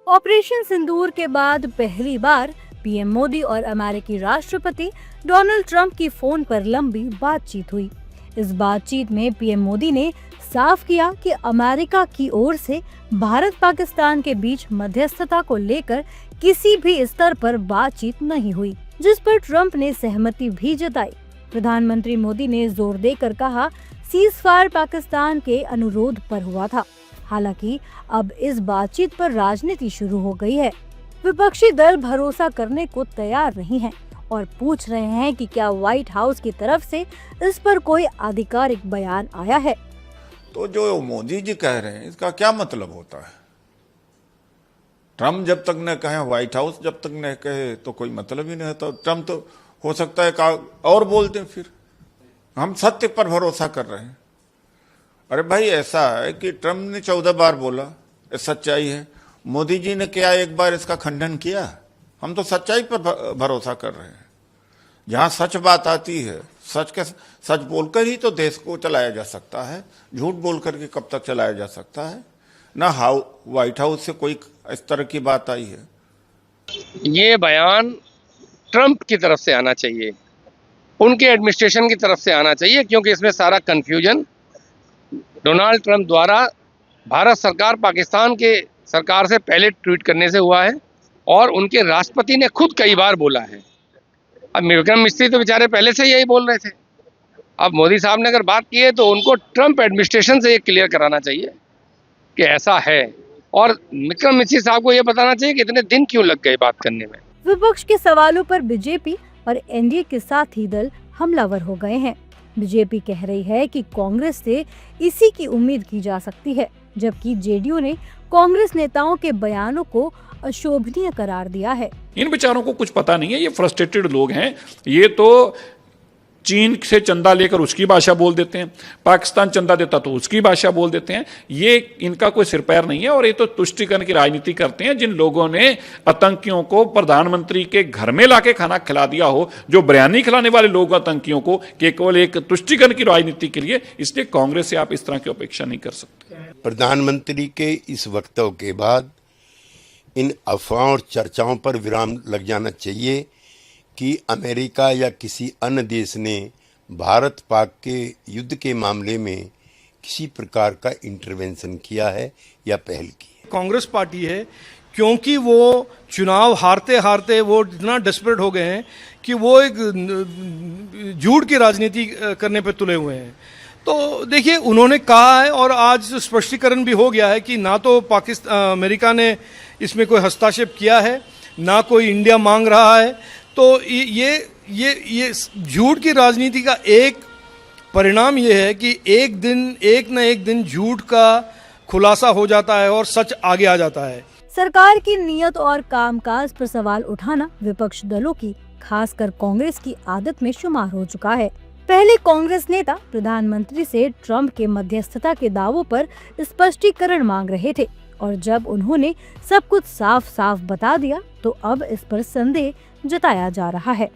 Operation सिंदूर के बाद पहली बार पीएम मोदी और अमेरिकी राष्ट्रपति डोनाल्ड ट्रंप की फोन पर लंबी बातचीत हुई। इस बातचीत में पीएम मोदी ने साफ किया कि अमेरिका की ओर से भारत पाकिस्तान के बीच मध्यस्थता को लेकर किसी भी स्तर पर बातचीत नहीं हुई, जिस पर ट्रंप ने सहमति भी जताई। प्रधानमंत्री मोदी ने जोर देकर कहा, सीज फायर पाकिस्तान के अनुरोध पर हुआ था। हालांकि अब इस बातचीत पर राजनीति शुरू हो गई है। विपक्षी दल भरोसा करने को तैयार नहीं है और पूछ रहे हैं कि क्या व्हाइट हाउस की तरफ से इस पर कोई आधिकारिक बयान आया है। तो जो मोदी जी कह रहे हैं इसका क्या मतलब होता है? ट्रम्प जब तक न कहे, व्हाइट हाउस जब तक न कहे तो कोई मतलब ही नहीं है। तो ट्रम्प तो हो सकता है और बोल दें, फिर हम सत्य पर भरोसा कर रहे हैं। अरे भाई, ऐसा है कि ट्रम्प ने 14 बार बोला ये सच्चाई है, मोदी जी ने क्या एक बार इसका खंडन किया? हम तो सच्चाई पर भरोसा कर रहे हैं। जहां सच बात आती है, सच बोलकर ही तो देश को चलाया जा सकता है। झूठ बोलकर के कब तक चलाया जा सकता है? ना व्हाइट हाउस से कोई इस तरह की बात आई है। ये बयान ट्रंप की तरफ से आना चाहिए, उनके एडमिनिस्ट्रेशन की तरफ से आना चाहिए, क्योंकि इसमें सारा कंफ्यूजन डोनाल्ड ट्रंप द्वारा भारत सरकार पाकिस्तान के सरकार से पहले ट्वीट करने से हुआ है और उनके राष्ट्रपति ने खुद कई बार बोला है। अब विक्रम मिस्त्री तो बेचारे पहले से यही बोल रहे थे। अब मोदी साहब ने अगर बात की है तो उनको ट्रंप एडमिनिस्ट्रेशन से ये क्लियर कराना चाहिए कि ऐसा है, और विक्रम मिस्त्री साहब को ये बताना चाहिए कि इतने दिन क्यों लग गए बात करने में। विपक्ष के सवालों पर बीजेपी और एनडीए के साथी दल हमलावर हो गए हैं। बीजेपी कह रही है कि कांग्रेस से इसी की उम्मीद की जा सकती है, जबकि जेडीयू ने कांग्रेस नेताओं के बयानों को अशोभनीय करार दिया है। इन बेचारों को कुछ पता नहीं है, ये फ्रस्ट्रेटेड लोग हैं। ये तो चीन से चंदा लेकर उसकी भाषा बोल देते हैं, पाकिस्तान चंदा देता तो उसकी भाषा बोल देते हैं। ये इनका कोई सिर पैर नहीं है और ये तो तुष्टीकरण की राजनीति करते हैं। जिन लोगों ने आतंकियों को प्रधानमंत्री के घर में लाके खाना खिला दिया हो, जो बिरयानी खिलाने वाले लोग आतंकियों को, केवल एक तुष्टीकरण की राजनीति के लिए, इसलिए कांग्रेस से आप इस तरह की अपेक्षा नहीं कर सकते। प्रधानमंत्री के इस वक्तव्य के बाद इन अफवाहों और चर्चाओं पर विराम लग जाना चाहिए कि अमेरिका या किसी अन्य देश ने भारत पाक के युद्ध के मामले में किसी प्रकार का इंटरवेंशन किया है या पहल की है। कांग्रेस पार्टी है, क्योंकि वो चुनाव हारते हारते वो इतना डेस्परेट हो गए हैं कि वो एक झूठ की राजनीति करने पर तुले हुए हैं। तो देखिए, उन्होंने कहा है और आज स्पष्टीकरण भी हो गया है कि ना तो अमेरिका ने इसमें कोई हस्तक्षेप किया है, ना कोई इंडिया मांग रहा है। तो ये झूठ की राजनीति का एक परिणाम ये है कि एक न एक दिन झूठ का खुलासा हो जाता है और सच आगे आ जाता है। सरकार की नीयत और कामकाज पर सवाल उठाना विपक्ष दलों की, खासकर कांग्रेस की आदत में शुमार हो चुका है। पहले कांग्रेस नेता प्रधानमंत्री से ट्रंप के मध्यस्थता के दावों पर स्पष्टीकरण मांग रहे थे, और जब उन्होंने सब कुछ साफ साफ बता दिया तो अब इस पर संदेह जताया जा रहा है।